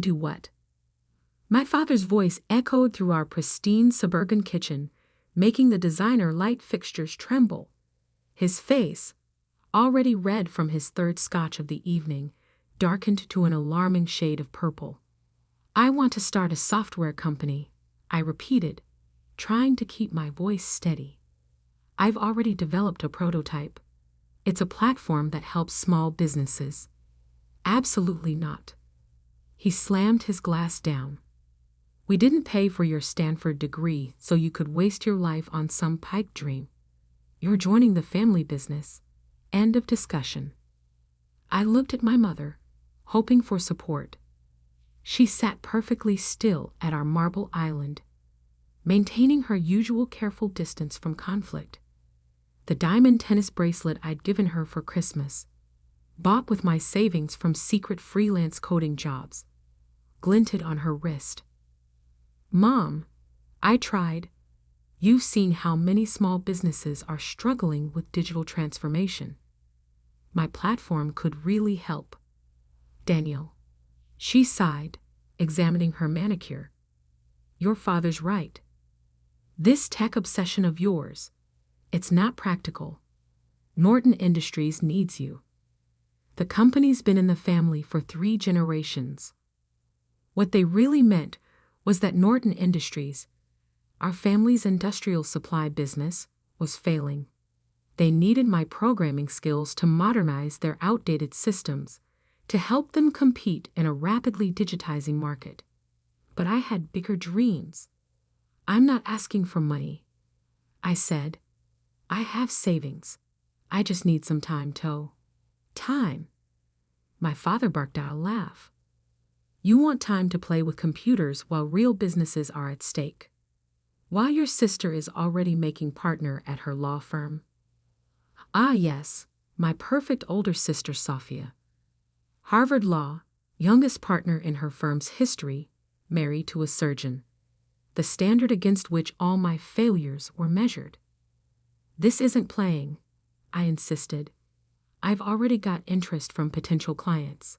do what?" My father's voice echoed through our pristine suburban kitchen, making the designer light fixtures tremble. His face, already red from his third scotch of the evening, darkened to an alarming shade of purple. "I want to start a software company," I repeated, trying to keep my voice steady. "I've already developed a prototype. It's a platform that helps small businesses." "Absolutely not." He slammed his glass down. "We didn't pay for your Stanford degree so you could waste your life on some pipe dream. You're joining the family business. End of discussion." I looked at my mother, hoping for support. She sat perfectly still at our marble island, maintaining her usual careful distance from conflict. The diamond tennis bracelet I'd given her for Christmas, bought with my savings from secret freelance coding jobs, glinted on her wrist. "Mom," I tried, "you've seen how many small businesses are struggling with digital transformation. My platform could really help." "Daniel," she sighed, examining her manicure, "your father's right. This tech obsession of yours, it's not practical. Norton Industries needs you. The company's been in the family for 3 generations." What they really meant was that Norton Industries, our family's industrial supply business, was failing. They needed my programming skills to modernize their outdated systems, to help them compete in a rapidly digitizing market. But I had bigger dreams. "I'm not asking for money," I said. "I have savings. I just need some time to—" "Time?" My father barked out a laugh. "You want time to play with computers while real businesses are at stake. While your sister is already making partner at her law firm." "Ah, yes, my perfect older sister Sophia. Harvard Law, youngest partner in her firm's history, married to a surgeon. The standard against which all my failures were measured." "This isn't playing," I insisted. "I've already got interest from potential clients.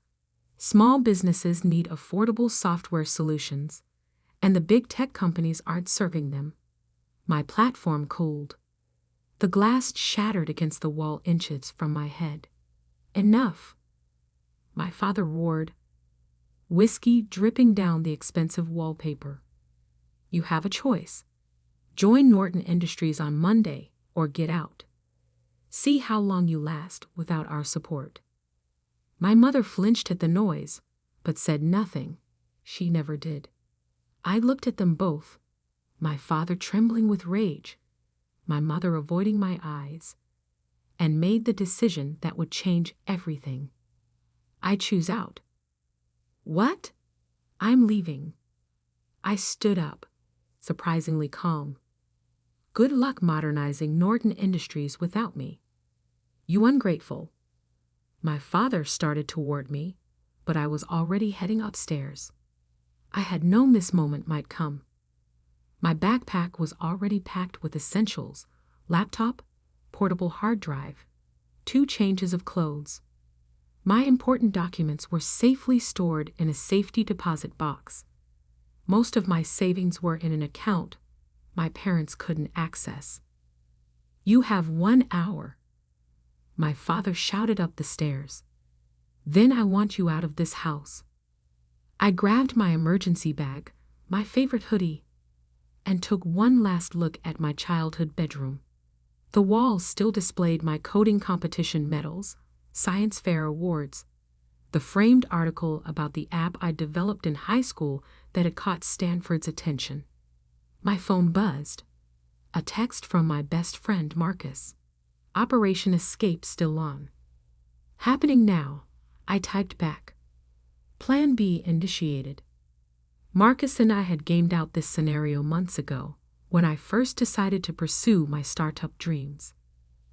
Small businesses need affordable software solutions, and the big tech companies aren't serving them." My platform cooled. The glass shattered against the wall inches from my head. "Enough!" my father roared, whiskey dripping down the expensive wallpaper. "You have a choice. Join Norton Industries on Monday or get out. See how long you last without our support." My mother flinched at the noise, but said nothing. She never did. I looked at them both, my father trembling with rage, my mother avoiding my eyes, and made the decision that would change everything. "I choose out." "What?" "I'm leaving." I stood up, surprisingly calm. "Good luck modernizing Norton Industries without me." "You ungrateful." My father started toward me, but I was already heading upstairs. I had known this moment might come. My backpack was already packed with essentials: laptop, portable hard drive, 2 changes of clothes. My important documents were safely stored in a safety deposit box. Most of my savings were in an account my parents couldn't access. "You have 1 hour." My father shouted up the stairs. "Then I want you out of this house." I grabbed my emergency bag, my favorite hoodie, and took one last look at my childhood bedroom. The walls still displayed my coding competition medals, science fair awards, the framed article about the app I developed in high school that had caught Stanford's attention. My phone buzzed. A text from my best friend Marcus. "Operation Escape still on." "Happening now," I typed back. Plan B initiated. Marcus and I had gamed out this scenario months ago, when I first decided to pursue my startup dreams.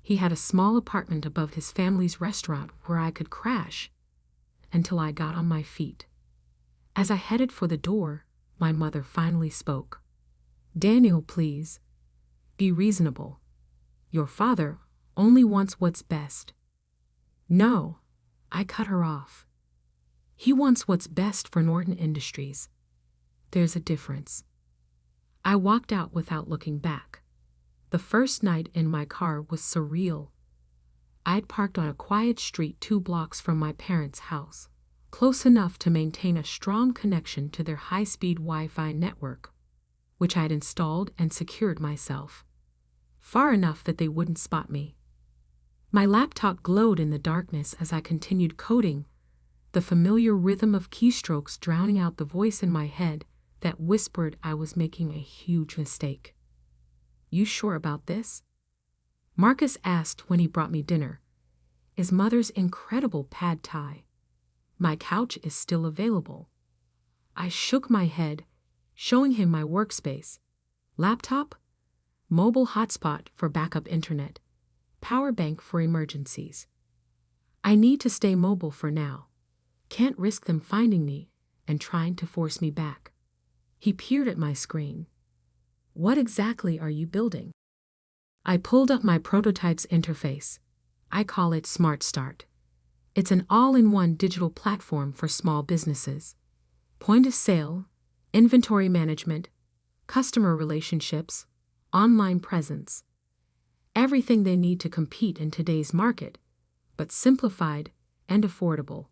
He had a small apartment above his family's restaurant where I could crash until I got on my feet. As I headed for the door, my mother finally spoke. "Daniel, please. Be reasonable. Your father only wants what's best." "No," I cut her off. He wants what's best for Norton Industries. There's a difference. I walked out without looking back. The first night in my car was surreal. I'd parked on a quiet street 2 blocks from my parents' house, close enough to maintain a strong connection to their high-speed Wi-Fi network, which I'd installed and secured myself, far enough that they wouldn't spot me. My laptop glowed in the darkness as I continued coding, the familiar rhythm of keystrokes drowning out the voice in my head that whispered I was making a huge mistake. "You sure about this?" Marcus asked when he brought me dinner. "Is Mother's incredible pad thai? My couch is still available." I shook my head, showing him my workspace. Laptop, mobile hotspot for backup internet, power bank for emergencies. I need to stay mobile for now. Can't risk them finding me and trying to force me back. He peered at my screen. "What exactly are you building?" I pulled up my prototype's interface. I call it Smart Start. It's an all-in-one digital platform for small businesses. Point of sale, inventory management, customer relationships, online presence. Everything they need to compete in today's market, but simplified and affordable.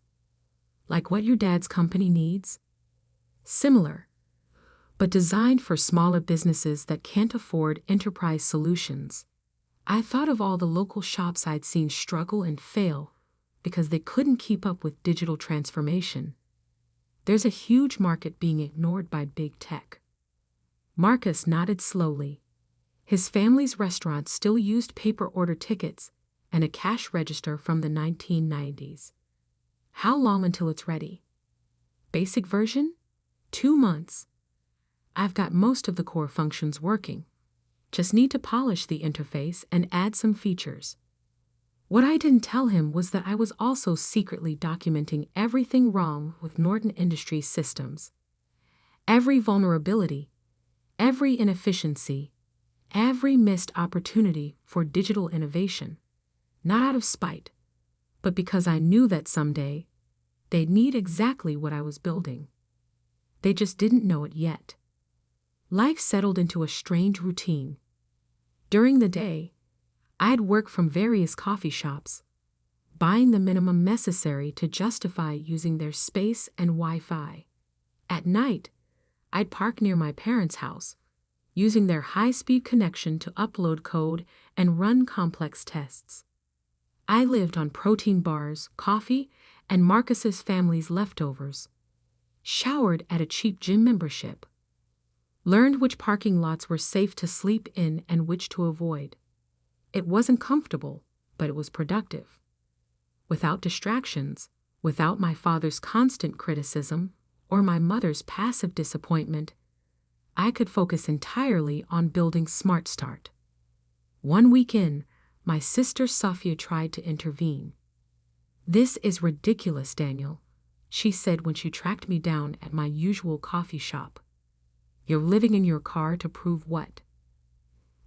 Like what your dad's company needs? Similar, but designed for smaller businesses that can't afford enterprise solutions. I thought of all the local shops I'd seen struggle and fail because they couldn't keep up with digital transformation. There's a huge market being ignored by big tech. Marcus nodded slowly. His family's restaurant still used paper order tickets and a cash register from the 1990s. How long until it's ready? Basic version? 2 months. I've got most of the core functions working. Just need to polish the interface and add some features. What I didn't tell him was that I was also secretly documenting everything wrong with Norton Industries systems. Every vulnerability, every inefficiency, every missed opportunity for digital innovation. Not out of spite, but because I knew that someday they'd need exactly what I was building. They just didn't know it yet. Life settled into a strange routine. During the day, I'd work from various coffee shops, buying the minimum necessary to justify using their space and Wi-Fi. At night, I'd park near my parents' house, using their high-speed connection to upload code and run complex tests. I lived on protein bars, coffee, and Marcus's family's leftovers. Showered at a cheap gym membership. Learned which parking lots were safe to sleep in and which to avoid. It wasn't comfortable, but it was productive. Without distractions, without my father's constant criticism or my mother's passive disappointment, I could focus entirely on building Smart Start. 1 week in, my sister Safia tried to intervene. "This is ridiculous, Daniel," she said when she tracked me down at my usual coffee shop. "You're living in your car to prove what?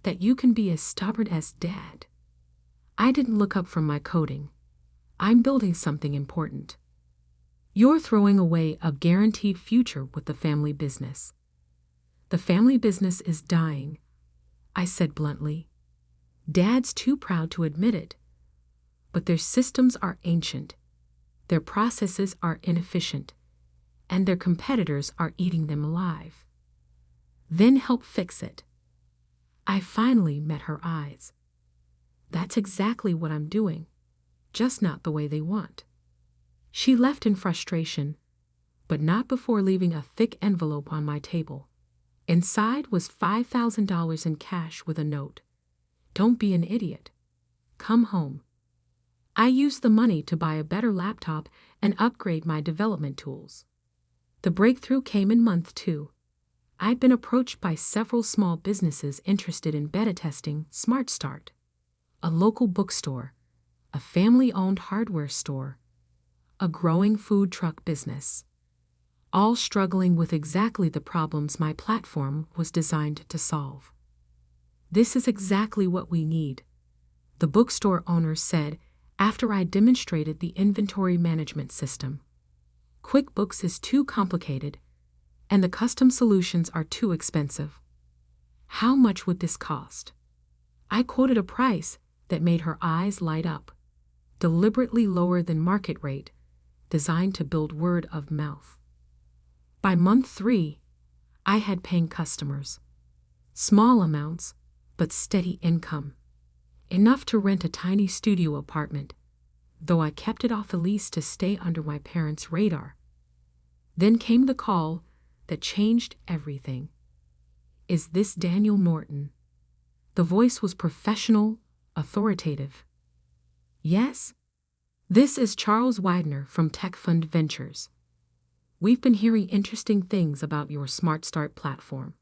That you can be as stubborn as Dad." I didn't look up from my coding. "I'm building something important. You're throwing away a guaranteed future with the family business." "The family business is dying," I said bluntly. "Dad's too proud to admit it. But their systems are ancient, their processes are inefficient, and their competitors are eating them alive. Then help fix it." I finally met her eyes. "That's exactly what I'm doing, just not the way they want." She left in frustration, but not before leaving a thick envelope on my table. Inside was $5,000 in cash with a note. "Don't be an idiot. Come home." I used the money to buy a better laptop and upgrade my development tools. The breakthrough came in month 2. I'd been approached by several small businesses interested in beta testing Smart Start. A local bookstore, a family-owned hardware store, a growing food truck business, all struggling with exactly the problems my platform was designed to solve. "This is exactly what we need," the bookstore owner said after I demonstrated the inventory management system. QuickBooks is too complicated, and the custom solutions are too expensive. How much would this cost? I quoted a price that made her eyes light up, deliberately lower than market rate, designed to build word of mouth. By month 3, I had paying customers. Small amounts, but steady income. Enough to rent a tiny studio apartment, though I kept it off the lease to stay under my parents' radar. Then came the call that changed everything. Is this Daniel Norton? The voice was professional, authoritative. Yes? This is Charles Widener from Tech Fund Ventures. We've been hearing interesting things about your Smart Start platform.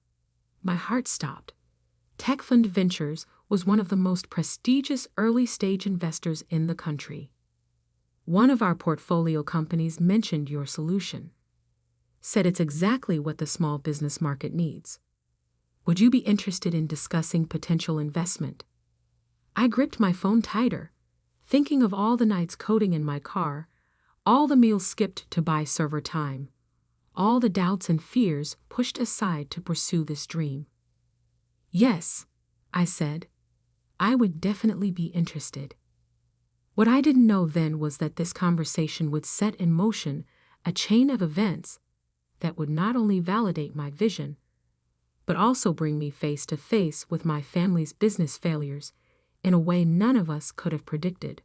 My heart stopped. Tech Fund Ventures was one of the most prestigious early-stage investors in the country. One of our portfolio companies mentioned your solution. Said it's exactly what the small business market needs. Would you be interested in discussing potential investment? I gripped my phone tighter, thinking of all the nights coding in my car, all the meals skipped to buy server time, all the doubts and fears pushed aside to pursue this dream. Yes, I said. I would definitely be interested. What I didn't know then was that this conversation would set in motion a chain of events that would not only validate my vision, but also bring me face to face with my family's business failures in a way none of us could have predicted.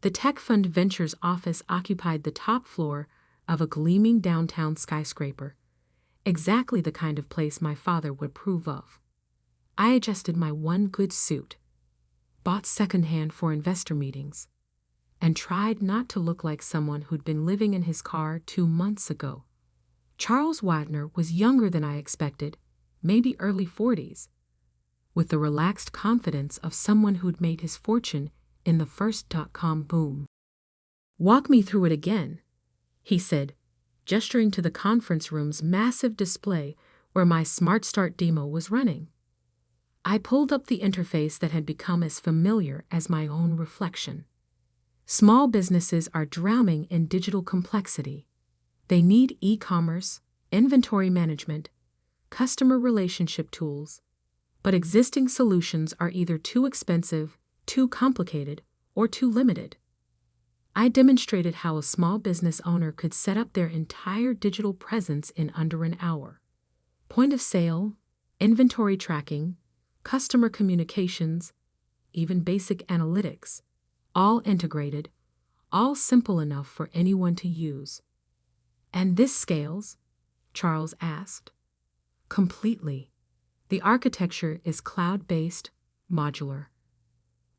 The Tech Fund Ventures office occupied the top floor of a gleaming downtown skyscraper, exactly the kind of place my father would approve of. I adjusted my one good suit, bought secondhand for investor meetings, and tried not to look like someone who'd been living in his car 2 months ago. Charles Widener was younger than I expected, maybe early 40s, with the relaxed confidence of someone who'd made his fortune in the first dot-com boom. Walk me through it again, he said, gesturing to the conference room's massive display where my Smart Start demo was running. I pulled up the interface that had become as familiar as my own reflection. Small businesses are drowning in digital complexity. They need e-commerce, inventory management, customer relationship tools, but existing solutions are either too expensive, too complicated, or too limited. I demonstrated how a small business owner could set up their entire digital presence in under an hour. Point of sale, inventory tracking, customer communications, even basic analytics, all integrated, all simple enough for anyone to use. And this scales? Charles asked. Completely. The architecture is cloud-based, modular.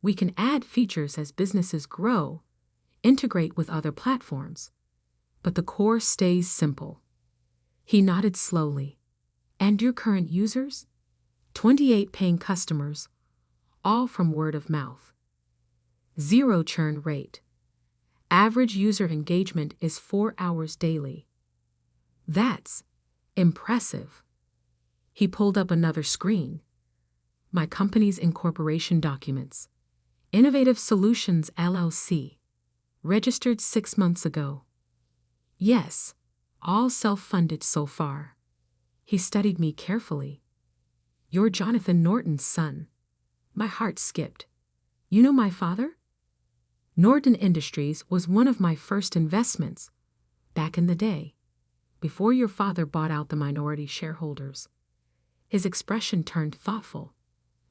We can add features as businesses grow, integrate with other platforms, but the core stays simple. He nodded slowly. And your current users? 28 paying customers, all from word of mouth. 0 churn rate. Average user engagement is 4 hours daily. That's impressive. He pulled up another screen. My company's incorporation documents. Innovative Solutions LLC. Registered 6 months ago. Yes, all self-funded so far. He studied me carefully. You're Jonathan Norton's son. My heart skipped. You know my father? Norton Industries was one of my first investments, back in the day, before your father bought out the minority shareholders. His expression turned thoughtful.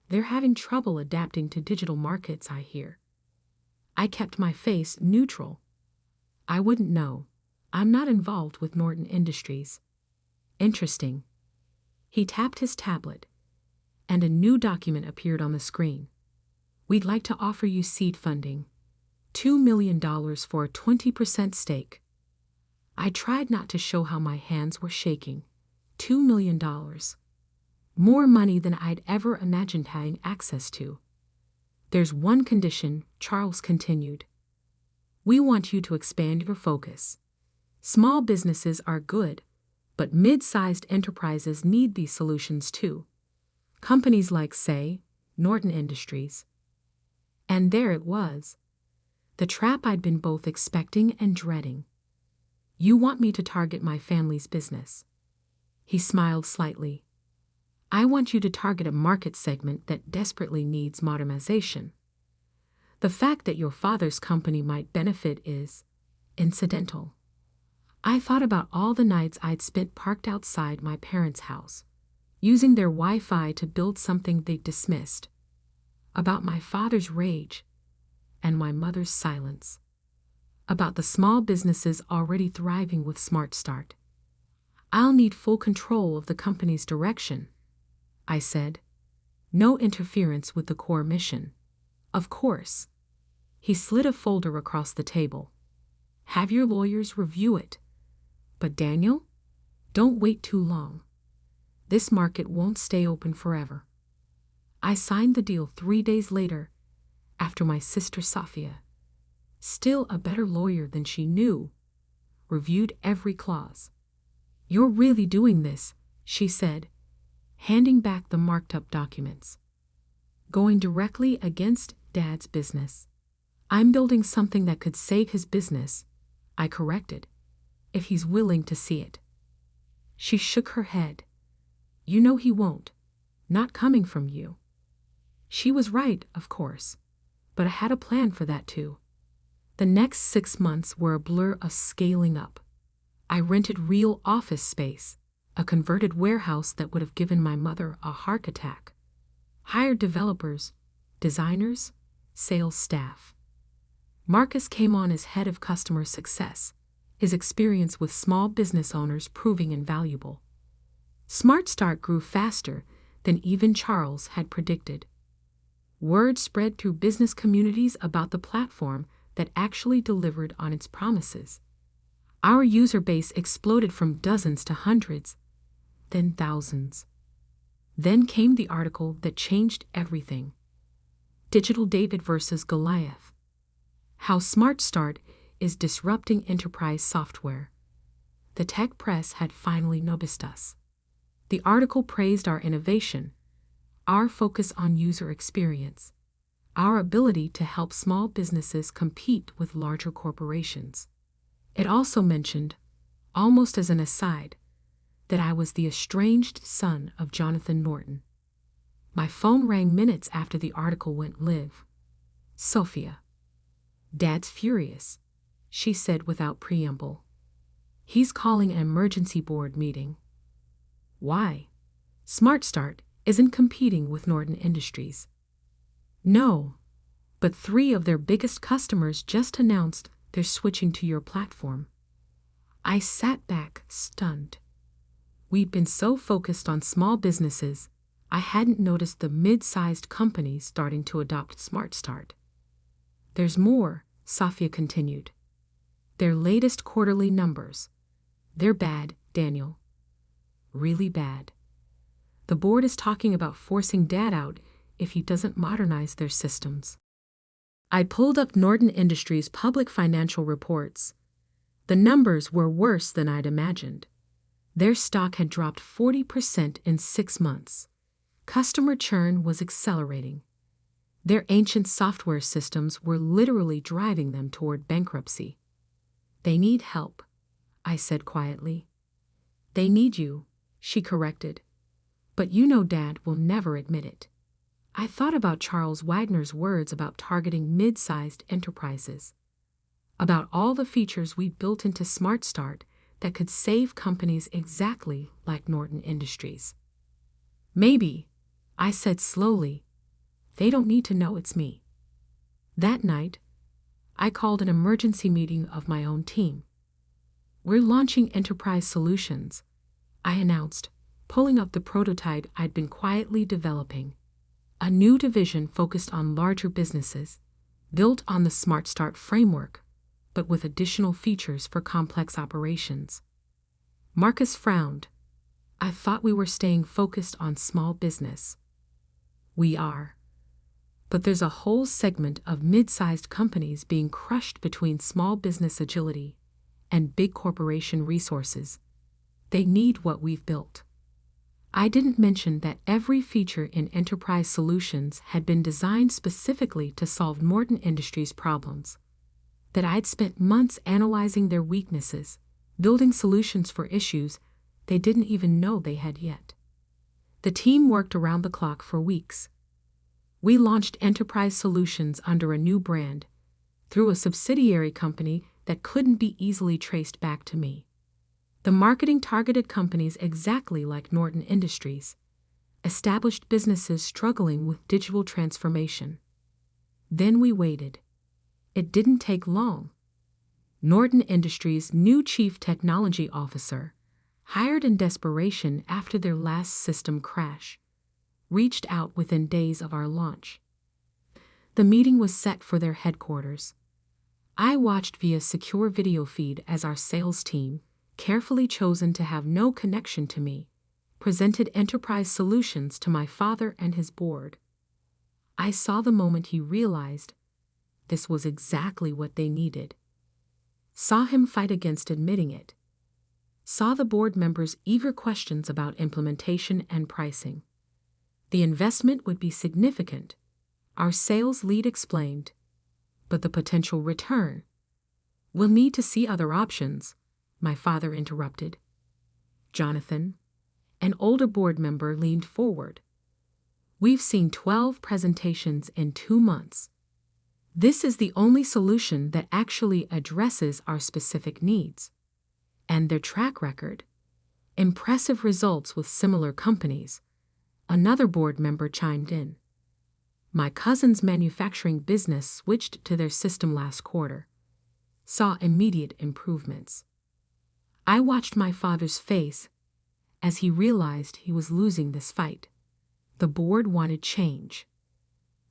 They're having trouble adapting to digital markets, I hear. I kept my face neutral. I wouldn't know. I'm not involved with Norton Industries. Interesting. He tapped his tablet, and a new document appeared on the screen. We'd like to offer you seed funding. $2 million for a 20% stake. I tried not to show how my hands were shaking. $2 million. More money than I'd ever imagined having access to. There's one condition, Charles continued. We want you to expand your focus. Small businesses are good, but mid-sized enterprises need these solutions too. Companies like, say, Norton Industries. And there it was. The trap I'd been both expecting and dreading. You want me to target my family's business. He smiled slightly. I want you to target a market segment that desperately needs modernization. The fact that your father's company might benefit is incidental. I thought about all the nights I'd spent parked outside my parents' house, using their Wi-Fi to build something they dismissed, about my father's rage and my mother's silence, about the small businesses already thriving with Smart Start. I'll need full control of the company's direction, I said. No interference with the core mission. Of course. He slid a folder across the table. Have your lawyers review it. But Daniel, don't wait too long. This market won't stay open forever. I signed the deal 3 days later, after my sister Safia, still a better lawyer than she knew, reviewed every clause. You're really doing this, she said, handing back the marked-up documents. Going directly against Dad's business. I'm building something that could save his business, I corrected, if he's willing to see it. She shook her head. You know he won't. Not coming from you. She was right, of course, but I had a plan for that too. The next 6 months were a blur of scaling up. I rented real office space, a converted warehouse that would have given my mother a heart attack. Hired developers, designers, sales staff. Marcus came on as head of customer success, his experience with small business owners proving invaluable. Smart Start grew faster than even Charles had predicted. Word spread through business communities about the platform that actually delivered on its promises. Our user base exploded from dozens to hundreds, then thousands. Then came the article that changed everything. Digital David versus Goliath. How Smart Start is disrupting enterprise software. The tech press had finally noticed us. The article praised our innovation, our focus on user experience, our ability to help small businesses compete with larger corporations. It also mentioned, almost as an aside, that I was the estranged son of Jonathan Norton. My phone rang minutes after the article went live. Sophia. Dad's furious, she said without preamble. He's calling an emergency board meeting. Why? Smart Start isn't competing with Norton Industries. No, but 3 of their biggest customers just announced they're switching to your platform. I sat back, stunned. We'd been so focused on small businesses, I hadn't noticed the mid-sized companies starting to adopt Smart Start. There's more, Safia continued. Their latest quarterly numbers. They're bad, Daniel. Really bad. The board is talking about forcing Dad out if he doesn't modernize their systems. I pulled up Norton Industries' public financial reports. The numbers were worse than I'd imagined. Their stock had dropped 40% in 6 months. Customer churn was accelerating. Their ancient software systems were literally driving them toward bankruptcy. They need help, I said quietly. They need you, she corrected. But you know Dad will never admit it. I thought about Charles Wagner's words about targeting mid-sized enterprises, about all the features we built into Smart Start that could save companies exactly like Norton Industries. Maybe, I said slowly, they don't need to know it's me. That night, I called an emergency meeting of my own team. We're launching Enterprise Solutions, I announced, pulling up the prototype I'd been quietly developing. A new division focused on larger businesses, built on the Smart Start framework, but with additional features for complex operations. Marcus frowned. I thought we were staying focused on small business. We are. But there's a whole segment of mid-sized companies being crushed between small business agility and big corporation resources. They need what we've built. I didn't mention that every feature in Enterprise Solutions had been designed specifically to solve Norton Industries' problems, that I'd spent months analyzing their weaknesses, building solutions for issues they didn't even know they had yet. The team worked around the clock for weeks. We launched enterprise solutions under a new brand, through a subsidiary company that couldn't be easily traced back to me. The marketing targeted companies exactly like Norton Industries, established businesses struggling with digital transformation. Then we waited. It didn't take long. Norton Industries' new chief technology officer, hired in desperation after their last system crash, reached out within days of our launch. The meeting was set for their headquarters. I watched via secure video feed as our sales team, carefully chosen to have no connection to me, presented enterprise solutions to my father and his board. I saw the moment he realized this was exactly what they needed. Saw him fight against admitting it. Saw the board members' eager questions about implementation and pricing. The investment would be significant, our sales lead explained, but the potential return. We'll need to see other options, my father interrupted. Jonathan, an older board member, leaned forward. We've seen 12 presentations in 2 months. This is the only solution that actually addresses our specific needs. And their track record. Impressive results with similar companies. Another board member chimed in. My cousin's manufacturing business switched to their system last quarter. Saw immediate improvements. I watched my father's face as he realized he was losing this fight. The board wanted change.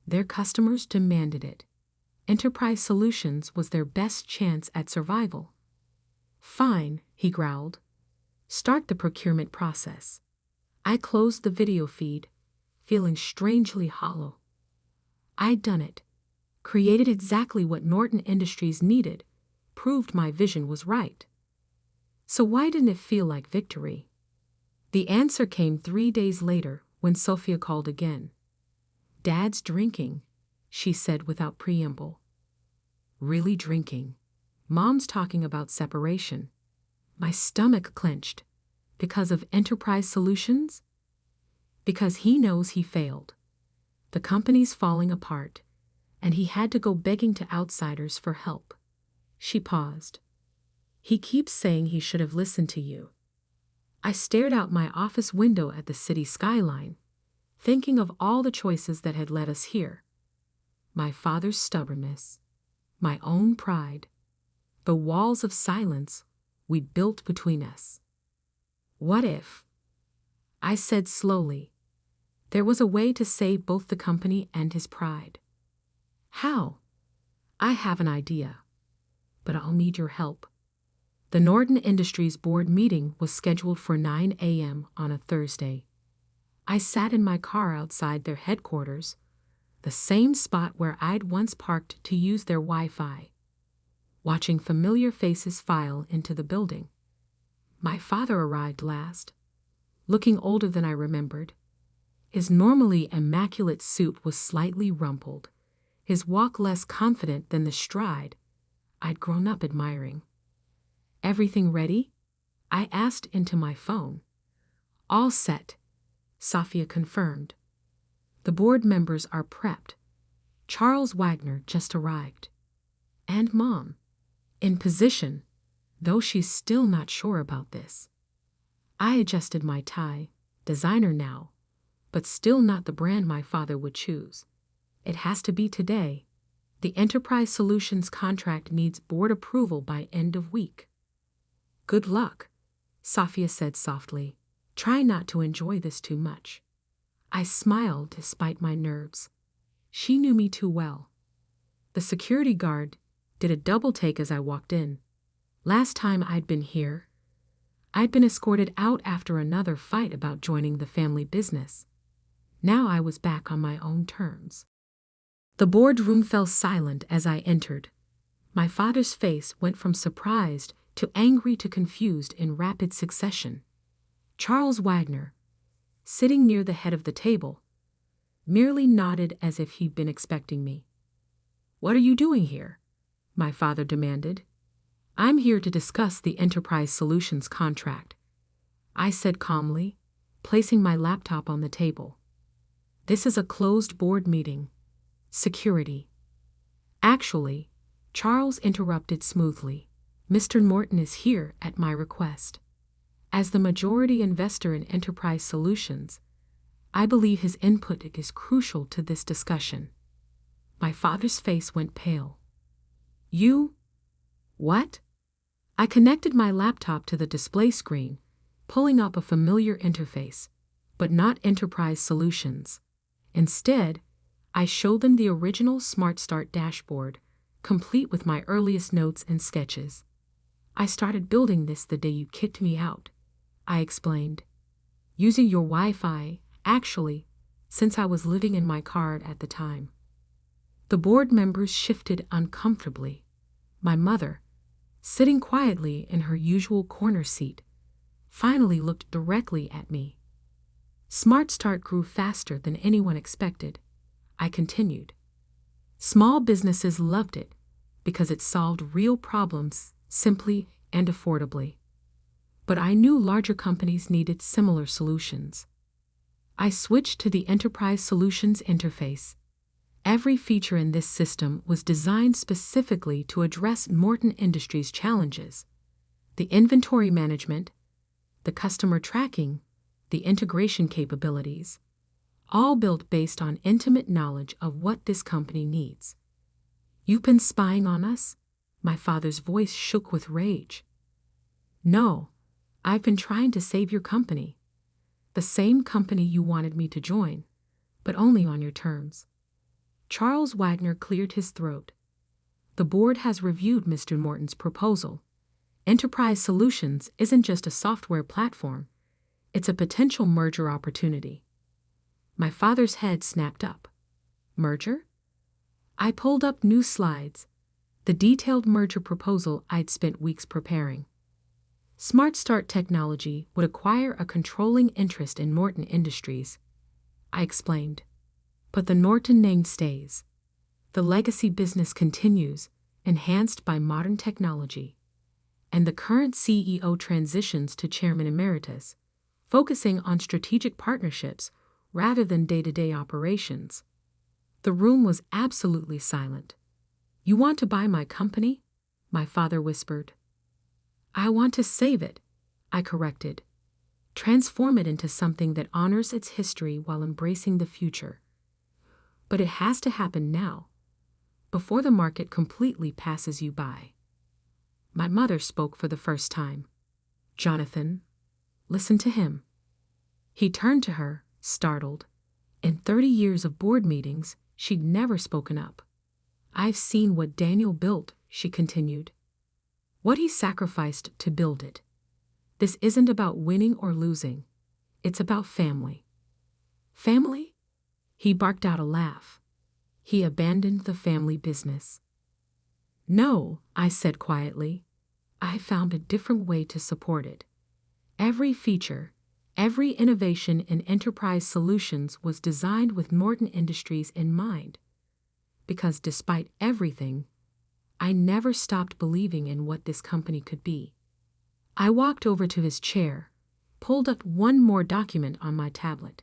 Their customers demanded it. Enterprise Solutions was their best chance at survival. Fine, he growled. Start the procurement process. I closed the video feed, feeling strangely hollow. I'd done it. Created exactly what Norton Industries needed. Proved my vision was right. So why didn't it feel like victory? The answer came 3 days later when Sophia called again. Dad's drinking, she said without preamble. Really drinking. Mom's talking about separation. My stomach clenched. Because of enterprise solutions? Because he knows he failed. The company's falling apart, and he had to go begging to outsiders for help. She paused. He keeps saying he should have listened to you. I stared out my office window at the city skyline, thinking of all the choices that had led us here. My father's stubbornness, my own pride, the walls of silence we built between us. What if? I said slowly. There was a way to save both the company and his pride. How? I have an idea, but I'll need your help. The Norton Industries board meeting was scheduled for 9 a.m. on a Thursday. I sat in my car outside their headquarters, the same spot where I'd once parked to use their Wi-Fi, watching familiar faces file into the building. My father arrived last, looking older than I remembered. His normally immaculate suit was slightly rumpled, his walk less confident than the stride I'd grown up admiring. Everything ready? I asked into my phone. All set, Sophia confirmed. The board members are prepped. Charles Wagner just arrived. And Mom, in position, though she's still not sure about this. I adjusted my tie, designer now, but still not the brand my father would choose. It has to be today. The Enterprise Solutions contract needs board approval by end of week. Good luck, Sophia said softly. Try not to enjoy this too much. I smiled despite my nerves. She knew me too well. The security guard did a double take as I walked in. Last time I'd been here, I'd been escorted out after another fight about joining the family business. Now I was back on my own terms. The boardroom fell silent as I entered. My father's face went from surprised to angry to confused in rapid succession. Charles Wagner, sitting near the head of the table, merely nodded as if he'd been expecting me. What are you doing here? My father demanded. I'm here to discuss the Enterprise Solutions contract, I said calmly, placing my laptop on the table. This is a closed board meeting. Security. Actually, Charles interrupted smoothly. Mr. Norton is here at my request. As the majority investor in Enterprise Solutions, I believe his input is crucial to this discussion. My father's face went pale. You? What? I connected my laptop to the display screen, pulling up a familiar interface, but not Enterprise Solutions. Instead, I showed them the original Smart Start dashboard, complete with my earliest notes and sketches. I started building this the day you kicked me out, I explained. Using your Wi-Fi, actually, since I was living in my car at the time. The board members shifted uncomfortably. My mother, sitting quietly in her usual corner seat, finally looked directly at me. Smart Start grew faster than anyone expected, I continued. Small businesses loved it because it solved real problems simply and affordably. But I knew larger companies needed similar solutions. I switched to the Enterprise Solutions interface. Every feature in this system was designed specifically to address Norton Industries' challenges. The inventory management, the customer tracking, the integration capabilities, all built based on intimate knowledge of what this company needs. You've been spying on us? My father's voice shook with rage. No, I've been trying to save your company. The same company you wanted me to join, but only on your terms. Charles Wagner cleared his throat. The board has reviewed Mr. Norton's proposal. Enterprise Solutions isn't just a software platform, it's a potential merger opportunity. My father's head snapped up. Merger? I pulled up new slides, the detailed merger proposal I'd spent weeks preparing. Smart Start Technology would acquire a controlling interest in Norton Industries, I explained. But the Norton name stays. The legacy business continues, enhanced by modern technology. And the current CEO transitions to Chairman Emeritus, focusing on strategic partnerships rather than day-to-day operations. The room was absolutely silent. You want to buy my company? My father whispered. I want to save it, I corrected. Transform it into something that honors its history while embracing the future. But it has to happen now, before the market completely passes you by. My mother spoke for the first time. Jonathan, listen to him. He turned to her, startled. In 30 years of board meetings, she'd never spoken up. I've seen what Daniel built, she continued. What he sacrificed to build it. This isn't about winning or losing. It's about family. Family? He barked out a laugh. He abandoned the family business. No, I said quietly. I found a different way to support it. Every feature, every innovation in Enterprise Solutions was designed with Norton Industries in mind. Because despite everything, I never stopped believing in what this company could be. I walked over to his chair, pulled up one more document on my tablet.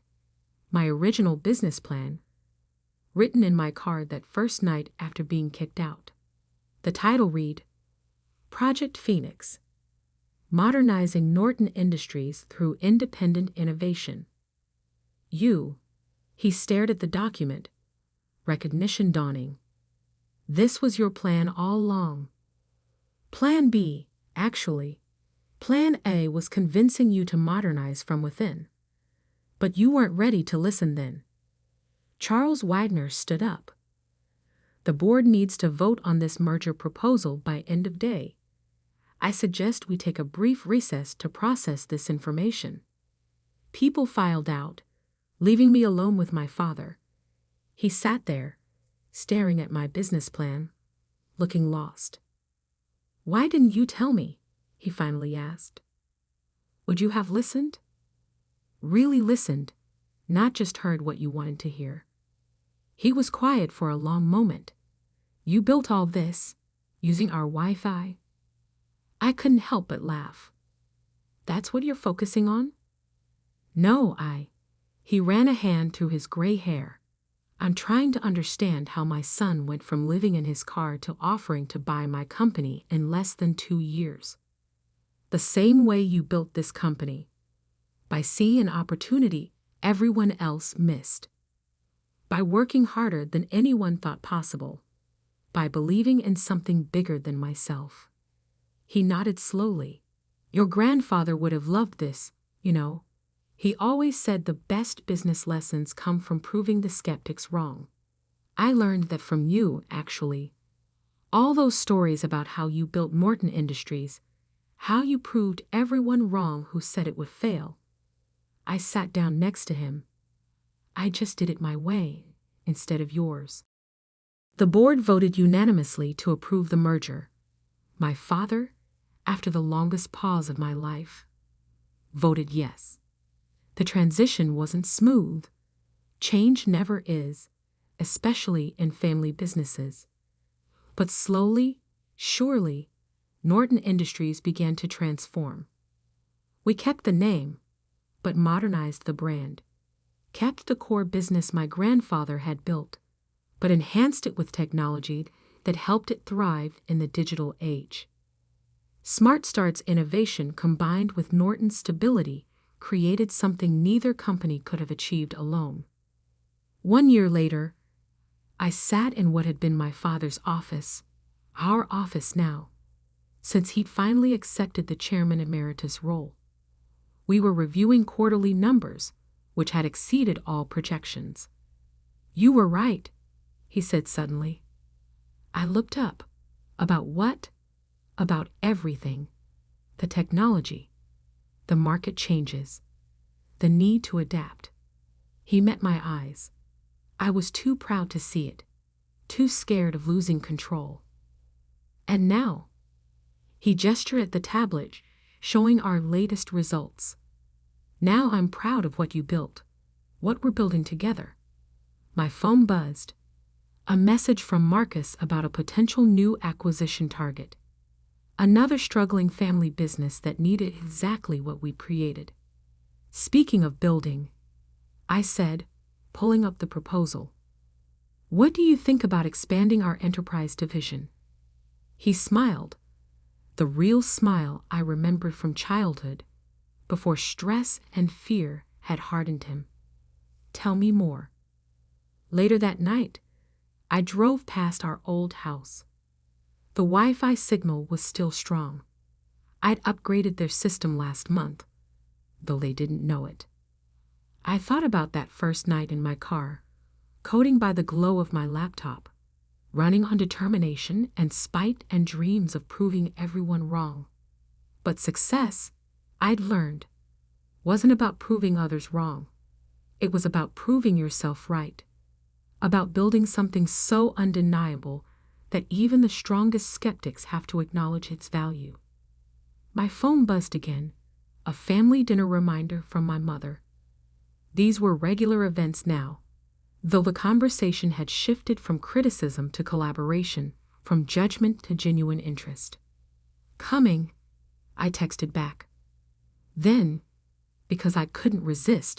My original business plan, written in my car that first night after being kicked out. The title read, Project Phoenix, Modernizing Norton Industries Through Independent Innovation. He stared at the document, recognition dawning. This was your plan all along. Plan B, actually. Plan A was convincing you to modernize from within. But you weren't ready to listen then. Charles Wagner stood up. The board needs to vote on this merger proposal by end of day. I suggest we take a brief recess to process this information. People filed out, leaving me alone with my father. He sat there, staring at my business plan, looking lost. Why didn't you tell me? He finally asked. Would you have listened? Really listened, not just heard what you wanted to hear. He was quiet for a long moment. You built all this, using our Wi-Fi? I couldn't help but laugh. That's what you're focusing on? No, He ran a hand through his gray hair. I'm trying to understand how my son went from living in his car to offering to buy my company in less than 2 years. The same way you built this company. By seeing an opportunity everyone else missed. By working harder than anyone thought possible. By believing in something bigger than myself. He nodded slowly. Your grandfather would have loved this, you know. He always said the best business lessons come from proving the skeptics wrong. I learned that from you, actually. All those stories about how you built Morton Industries, how you proved everyone wrong who said it would fail. I sat down next to him. I just did it my way, instead of yours. The board voted unanimously to approve the merger. My father, after the longest pause of my life, voted yes. The transition wasn't smooth. Change never is, especially in family businesses. But slowly, surely, Norton Industries began to transform. We kept the name, but modernized the brand. Kept the core business my grandfather had built, but enhanced it with technology that helped it thrive in the digital age. Smart Start's innovation combined with Norton's stability created something neither company could have achieved alone. 1 year later, I sat in what had been my father's office, our office now, since he'd finally accepted the chairman emeritus role. We were reviewing quarterly numbers, which had exceeded all projections. You were right, he said suddenly. I looked up. About what? About everything. The technology. The market changes. The need to adapt. He met my eyes. I was too proud to see it. Too scared of losing control. And now, he gestured at the tablet, showing our latest results. Now I'm proud of what you built. What we're building together. My phone buzzed. A message from Marcus about a potential new acquisition target. Another struggling family business that needed exactly what we created. Speaking of building, I said, pulling up the proposal. What do you think about expanding our enterprise division? He smiled, the real smile I remembered from childhood, before stress and fear had hardened him. Tell me more. Later that night, I drove past our old house. The Wi-Fi signal was still strong. I'd upgraded their system last month, though they didn't know it. I thought about that first night in my car, coding by the glow of my laptop, running on determination and spite and dreams of proving everyone wrong. But success, I'd learned, wasn't about proving others wrong. It was about proving yourself right, about building something so undeniable that even the strongest skeptics have to acknowledge its value. My phone buzzed again, a family dinner reminder from my mother. These were regular events now, though the conversation had shifted from criticism to collaboration, from judgment to genuine interest. Coming, I texted back. Then, because I couldn't resist,